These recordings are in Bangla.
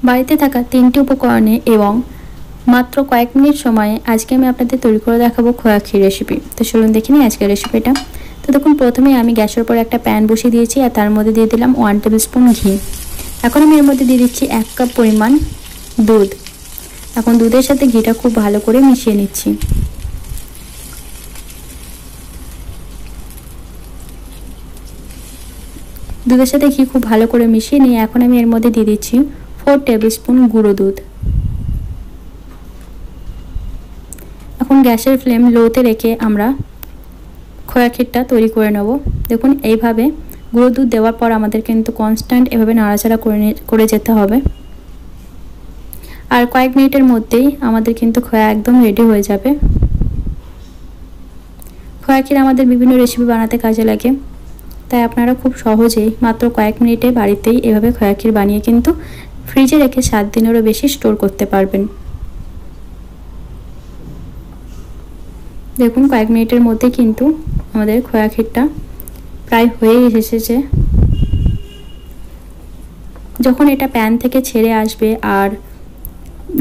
বাড়িতে থাকা 3টি উপকরণে এবং মাত্র কয়েক মিনিট সময়ে আজকে আমি আপনাদের তৈরি করে দেখাবো খোয়া ক্ষীর রেসিপি। তো চলুন দেখে নিই আজকের রেসিপিটা। তো দেখুন, প্রথমে আমি গ্যাসের উপর একটা প্যান বসিয়ে দিয়েছি আর তার মধ্যে দিয়ে দিলাম 1 টেবিল স্পুন ঘি। এখন আমি এর মধ্যে দিয়ে দিচ্ছি 1 কাপ পরিমাণ দুধ। এখন দুধের সাথে ঘিটা খুব ভালো করে মিশিয়ে নিচ্ছি। দুধের সাথে ঘি খুব ভালো করে মিশিয়ে নিয়ে এখন আমি এর মধ্যে দিয়ে দিচ্ছি 4 টেবিল স্পুন গুঁড়ো দুধ। এখন গ্যাসের ফ্লেম লোতে রেখে আমরা খোয়া ক্ষীরটা তৈরি করে নেব। দেখুন, এইভাবে গুঁড়ো দুধ দেওয়ার পর আমাদের কিন্তু কনস্ট্যান্ট এভাবে নাড়াচাড়া করে যেতে হবে। আর কয়েক মিনিটের মধ্যেই আমাদের কিন্তু খোয়া একদম রেডি হয়ে যাবে। খোয়া ক্ষীর আমাদের বিভিন্ন রেসিপি বানাতে কাজে লাগে, তাই আপনারা খুব সহজেই মাত্র কয়েক মিনিটে বাড়িতেই এভাবে খোয়া ক্ষীর বানিয়ে কিন্তু ফ্রিজে রেখে 7 দিনেরও বেশি স্টোর করতে পারবেন। দেখুন, কয়েক মিনিটের মধ্যে কিন্তু আমাদের খোয়া ক্ষীরটা প্রায় হয়ে এসেছে। যখন এটা প্যান থেকে ছেড়ে আসবে আর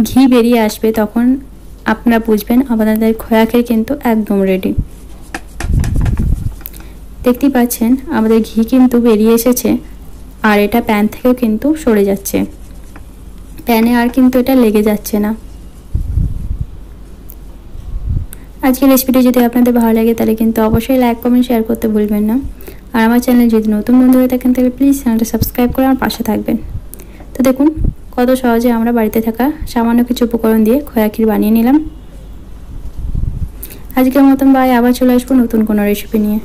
ঘি বেরিয়ে আসবে তখন আপনারা বুঝবেন আপনাদের খোয়া ক্ষীর কিন্তু একদম রেডি। দেখতেই পাচ্ছেন আমাদের ঘি কিন্তু বেরিয়ে এসেছে আর এটা প্যান থেকেও কিন্তু সরে যাচ্ছে, প্যানে আর কিন্তু এটা লেগে যাচ্ছে না। আজকের রেসিপিটি যদি আপনাদের ভালো লাগে তাহলে কিন্তু অবশ্যই লাইক, কমেন্ট, শেয়ার করতে ভুলবেন না। আর আমার চ্যানেলে যদি নতুন বন্ধু হয়ে থাকেন তাহলে প্লিজ চ্যানেলটা সাবস্ক্রাইব করে আমার পাশে থাকবেন। তো দেখুন কত সহজে আমরা বাড়িতে থাকা সামান্য কিছু উপকরণ দিয়ে খোয়া ক্ষীর বানিয়ে নিলাম। আজকের মতন বাই, আবার চলে আসবো নতুন কোনো রেসিপি নিয়ে।